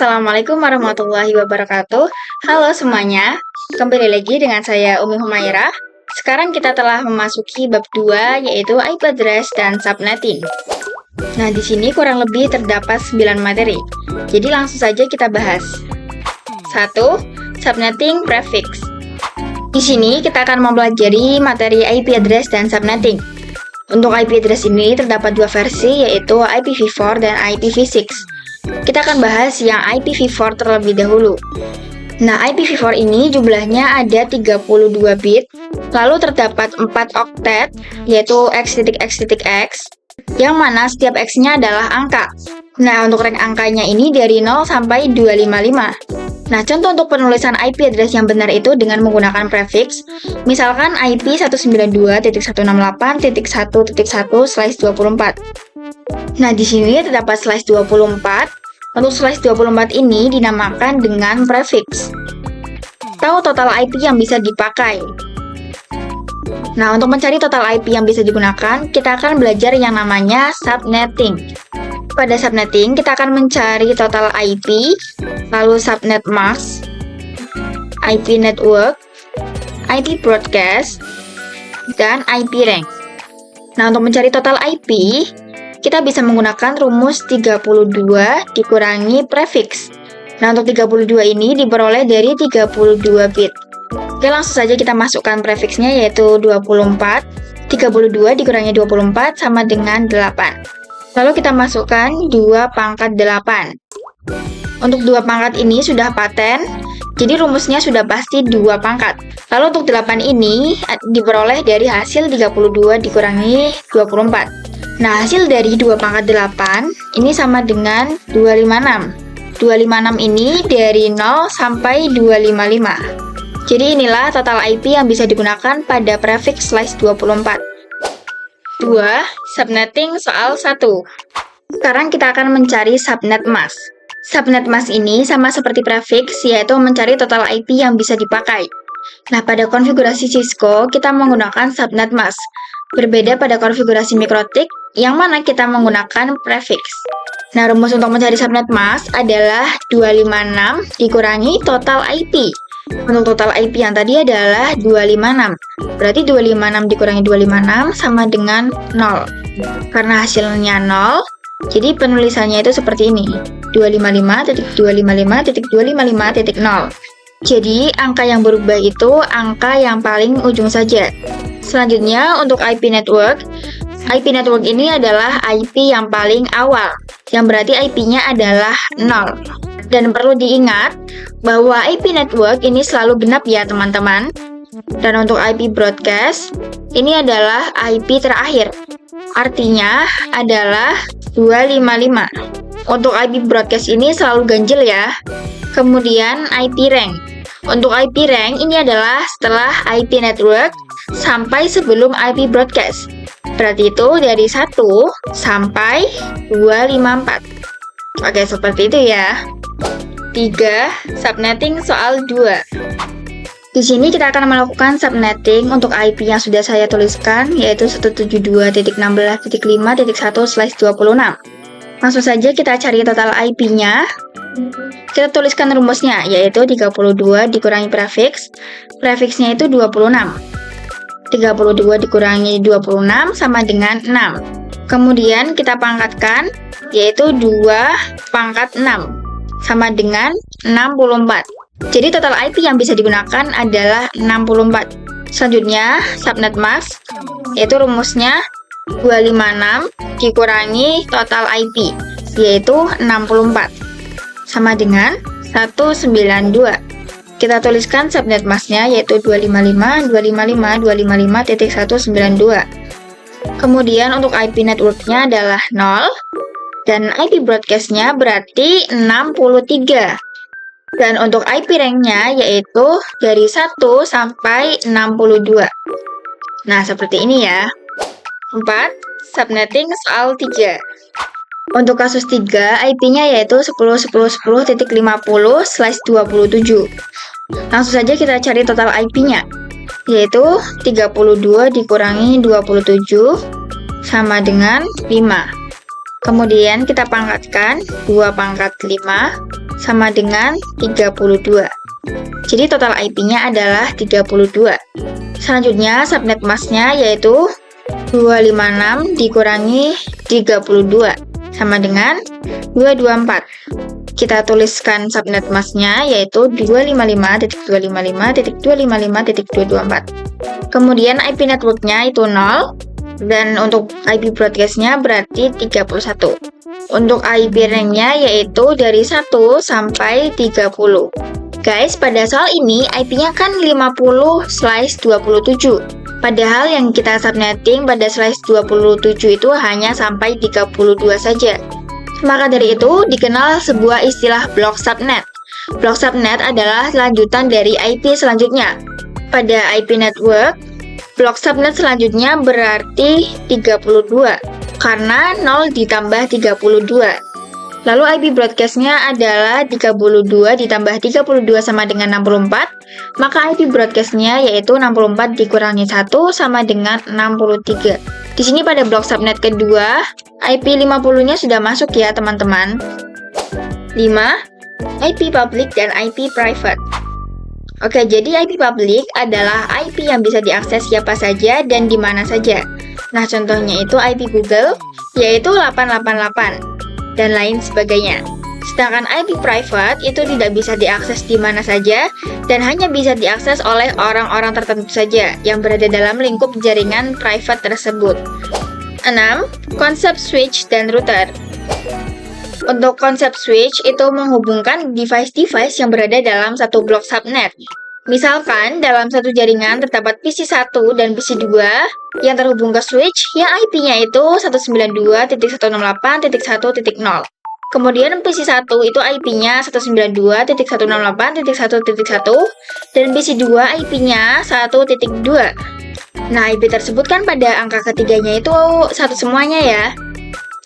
Assalamualaikum warahmatullahi wabarakatuh. Halo semuanya, kembali lagi dengan saya Umi Humairah. Sekarang kita telah memasuki bab 2 yaitu IP address dan subnetting. Nah, di sini kurang lebih terdapat 9 materi. Jadi langsung saja kita bahas. 1. Subnetting prefix. Di sini kita akan mempelajari materi IP address dan subnetting. Untuk IP address ini terdapat dua versi yaitu IPv4 dan IPv6. Kita akan bahas yang IPv4 terlebih dahulu. Nah, IPv4 ini jumlahnya ada 32 bit, lalu terdapat 4 oktet, yaitu x.x.x, yang mana setiap x-nya adalah angka. Nah, untuk rank angkanya ini dari 0 sampai 255. Nah, contoh untuk penulisan IP address yang benar itu dengan menggunakan prefix, misalkan IP 192.168.1.1/24. Nah, di sini terdapat slash 24. Untuk slash 24 ini dinamakan dengan prefix. Tahu total IP yang bisa dipakai. Nah, untuk mencari total IP yang bisa digunakan, kita akan belajar yang namanya subnetting. Pada subnetting, kita akan mencari total IP, lalu subnet mask, IP network, IP broadcast, dan IP rank. Nah, untuk mencari total IP, kita bisa menggunakan rumus 32 dikurangi prefix. Nah, untuk 32 ini diperoleh dari 32 bit. Oke, langsung saja kita masukkan prefixnya yaitu 24. 32 dikurangi 24 sama dengan 8. Lalu kita masukkan 2 pangkat 8. Untuk 2 pangkat ini sudah paten, jadi rumusnya sudah pasti 2 pangkat. Lalu untuk 8 ini diperoleh dari hasil 32 dikurangi 24. Nah, hasil dari 2 pangkat 8 ini sama dengan 256. 256 ini dari 0 sampai 255. Jadi inilah total IP yang bisa digunakan pada prefix slash 24. 2. Subnetting soal 1. Sekarang kita akan mencari subnet mask. Subnet mask ini sama seperti prefix, yaitu mencari total IP yang bisa dipakai. Nah, pada konfigurasi Cisco, kita menggunakan subnet mask. Berbeda pada konfigurasi Mikrotik, yang mana kita menggunakan prefix. Nah, rumus untuk mencari subnet mask adalah 256 dikurangi total IP. Untuk total IP yang tadi adalah 256. Berarti 256 dikurangi 256 sama dengan 0. Karena hasilnya 0, jadi penulisannya itu seperti ini. 255.255.255.0. Jadi, angka yang berubah itu angka yang paling ujung saja. Selanjutnya, untuk IP network ini adalah IP yang paling awal, yang berarti IP-nya adalah 0. Dan perlu diingat bahwa IP network ini selalu genap ya teman-teman. Dan untuk IP broadcast, ini adalah IP terakhir. Artinya adalah 255. Untuk IP broadcast ini selalu ganjil ya. Kemudian IP rank. Untuk IP rank ini adalah setelah IP network sampai sebelum IP broadcast. Berarti itu dari 1 sampai 254. Oke, seperti itu ya. 3. Subnetting soal 2. Di sini kita akan melakukan subnetting untuk IP yang sudah saya tuliskan, yaitu 172.16.5.1/26. Langsung saja kita cari total IP-nya. Kita tuliskan rumusnya, yaitu 32 dikurangi prefix. Prefixnya itu 26. 32 dikurangi 26 sama dengan 6. Kemudian kita pangkatkan, yaitu 2 pangkat 6 sama dengan 64. Jadi total IP yang bisa digunakan adalah 64. Selanjutnya, subnet mask, yaitu rumusnya 256 dikurangi total IP, yaitu 64. Sama dengan 192. Kita tuliskan subnet masknya yaitu 255.255.255.192. Kemudian untuk IP networknya adalah 0 dan IP broadcastnya berarti 63. Dan untuk IP ranknya yaitu dari 1 sampai 62. Nah, seperti ini ya. 4. Subnetting soal 3. Untuk kasus 3, IP-nya yaitu 10.10.10.50/27. Langsung saja kita cari total IP-nya, yaitu 32 dikurangi 27 sama dengan 5. Kemudian kita pangkatkan 2 pangkat 5 sama dengan 32. Jadi total IP-nya adalah 32. Selanjutnya subnet masknya yaitu 256 dikurangi 32 sama dengan 224. Kita tuliskan subnet masknya yaitu 255.255.255.224. Kemudian IP networknya itu 0. Dan untuk IP broadcast-nya berarti 31. Untuk IP range-nya yaitu dari 1 sampai 30. Guys, pada soal ini IP-nya kan 50/27. Padahal yang kita subnetting pada slice 27 itu hanya sampai 32 saja. Maka dari itu dikenal sebuah istilah block subnet. Block subnet adalah lanjutan dari IP selanjutnya. Pada IP network, block subnet selanjutnya berarti 32, karena 0 ditambah 32. Lalu IP broadcast-nya adalah 32 ditambah 32 sama dengan 64, maka IP broadcast-nya yaitu 64 dikurangi 1 sama dengan 63. Di sini pada block subnet kedua, IP 50-nya sudah masuk ya teman-teman. 5. IP public dan IP private. Oke, jadi IP public adalah IP yang bisa diakses siapa saja dan di mana saja. Nah, contohnya itu IP Google, yaitu 888, dan lain sebagainya. Sedangkan IP private itu tidak bisa diakses di mana saja dan hanya bisa diakses oleh orang-orang tertentu saja yang berada dalam lingkup jaringan private tersebut. 6. Konsep switch dan router. Untuk konsep switch itu menghubungkan device-device yang berada dalam satu blok subnet. Misalkan dalam satu jaringan terdapat PC1 dan PC2 yang terhubung ke switch yang IP-nya itu 192.168.1.0. Kemudian PC1 itu IP-nya 192.168.1.1 dan PC2 IP-nya 1.2. Nah, IP tersebut kan pada angka ketiganya itu satu semuanya ya.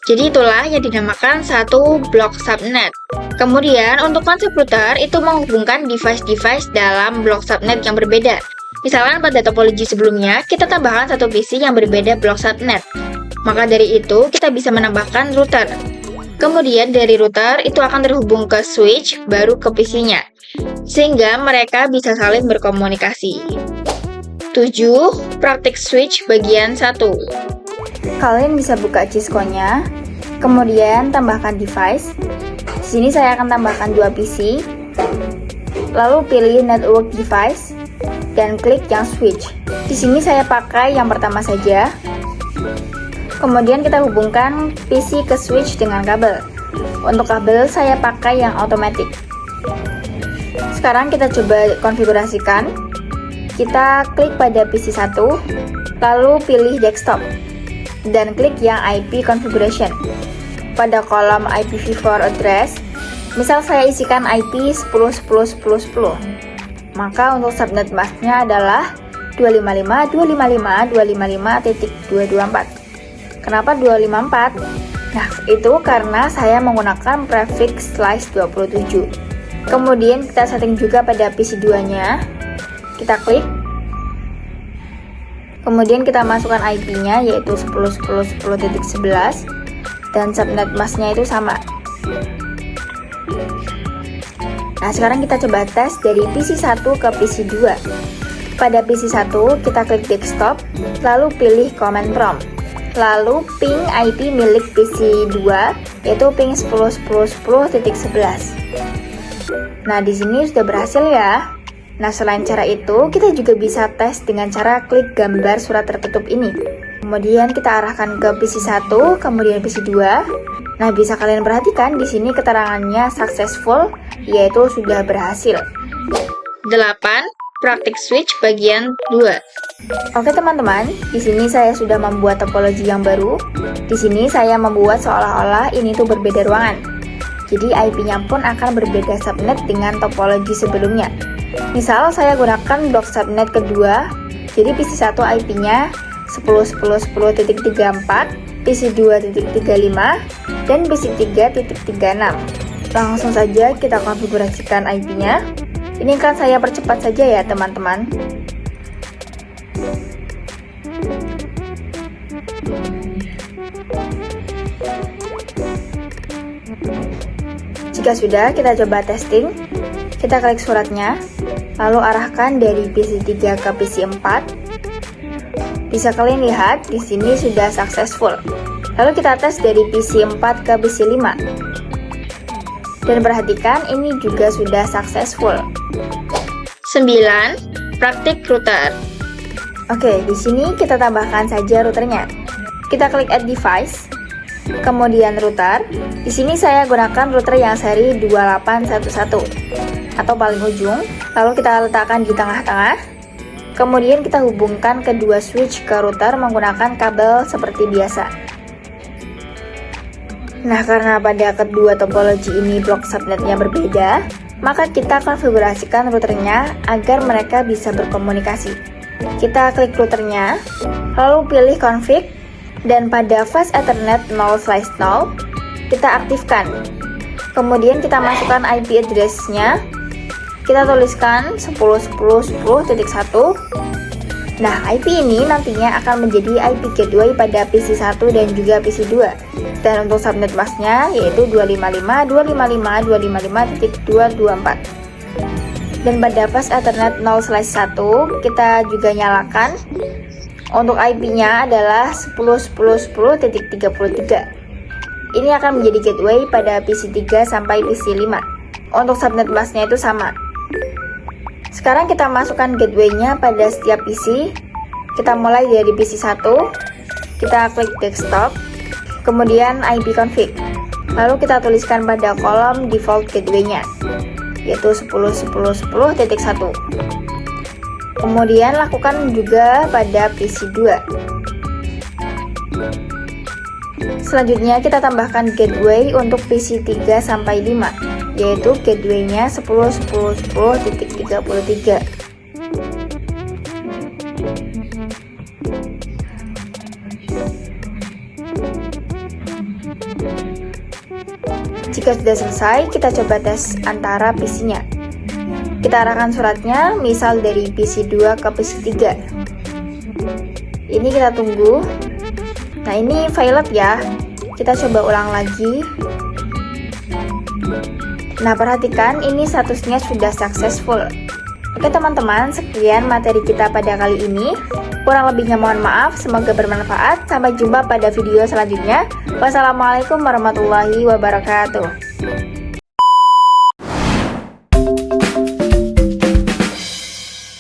Jadi itulah yang dinamakan satu blok subnet. Kemudian untuk konsep router itu menghubungkan device-device dalam blok subnet yang berbeda. Misalkan pada topologi sebelumnya kita tambahkan satu PC yang berbeda blok subnet. Maka dari itu kita bisa menambahkan router. Kemudian dari router itu akan terhubung ke switch baru ke PC-nya. Sehingga mereka bisa saling berkomunikasi. 7. Praktik switch bagian 1. Kalian bisa buka Cisco-nya, kemudian tambahkan device. Di sini saya akan tambahkan 2 PC. Lalu pilih network device dan klik yang switch. Di sini saya pakai yang pertama saja. Kemudian kita hubungkan PC ke switch dengan kabel. Untuk kabel saya pakai yang automatic. Sekarang kita coba konfigurasikan. Kita klik pada PC1, lalu pilih desktop dan klik yang IP configuration. Pada kolom IPv4 address, misal saya isikan IP 10.10.10.10, maka untuk subnet masknya adalah 255.255.255.224. Kenapa 254? Nah, itu karena saya menggunakan prefix slice 27. Kemudian kita setting juga pada PC2-nya. Kita klik. Kemudian kita masukkan IP-nya yaitu 10.10.10.11 dan subnet masknya itu sama. Nah, sekarang kita coba tes dari PC1 ke PC2. Pada PC1 kita klik desktop, lalu pilih command prompt. Lalu ping IP milik PC2 yaitu ping 10.10.10.11. Nah, di sini sudah berhasil ya. Nah, selain cara itu, kita juga bisa tes dengan cara klik gambar surat tertutup ini. Kemudian kita arahkan ke PC1, kemudian PC2. Nah, bisa kalian perhatikan di sini keterangannya successful, yaitu sudah berhasil. 8. Praktik switch bagian 2. Oke teman-teman, di sini saya sudah membuat topologi yang baru. Di sini saya membuat seolah-olah ini tuh berbeda ruangan. Jadi IP-nya pun akan berbeda subnet dengan topologi sebelumnya. Misal saya gunakan blok subnet kedua, jadi PC1 IP-nya 10.10.10.34, PC2.35, dan PC3.36. Langsung saja kita konfigurasikan IP-nya. Ini kan saya percepat saja ya teman-teman. Jika sudah, kita coba testing. Kita klik suratnya, lalu arahkan dari PC 3 ke PC 4. Bisa kalian lihat, di sini sudah successful. Lalu kita tes dari PC 4 ke PC 5. Dan perhatikan, ini juga sudah successful. 9. Praktik router. Oke, di sini kita tambahkan saja routernya. Kita klik Add Device, kemudian router. Di sini saya gunakan router yang seri 2811 atau paling ujung. Lalu kita letakkan di tengah-tengah. Kemudian kita hubungkan kedua switch ke router menggunakan kabel seperti biasa. Nah, karena pada kedua topologi ini blok subnetnya berbeda, maka kita konfigurasikan routernya agar mereka bisa berkomunikasi. Kita klik routernya, lalu pilih config, dan pada fast ethernet 0/0 kita aktifkan. Kemudian kita masukkan IP address-nya. Kita tuliskan 10.10.10.1. Nah, IP ini nantinya akan menjadi IP gateway pada PC 1 dan juga PC 2. Dan untuk subnet masknya yaitu 255.255.255.224. Dan pada fast ethernet 0/1 kita juga nyalakan. Untuk IP-nya adalah 10.10.10.33. Ini akan menjadi gateway pada PC 3 sampai PC 5. Untuk subnet masknya itu sama. Sekarang kita masukkan gateway-nya pada setiap PC. Kita mulai dari PC 1. Kita klik desktop, kemudian IP config. Lalu kita tuliskan pada kolom default gateway-nya, yaitu 10.10.10.1. Kemudian lakukan juga pada PC 2. Selanjutnya kita tambahkan gateway untuk PC 3 sampai 5, yaitu gateway-nya 10.10.10.33. Jika sudah selesai, kita coba tes antara PC-nya. Kita arahkan suratnya, misal dari PC 2 ke PC 3. Ini kita tunggu. Nah, ini violet ya. Kita coba ulang lagi. Nah, perhatikan ini statusnya sudah successful. Oke teman-teman, sekian materi kita pada kali ini. Kurang lebihnya mohon maaf, semoga bermanfaat. Sampai jumpa pada video selanjutnya. Wassalamualaikum warahmatullahi wabarakatuh.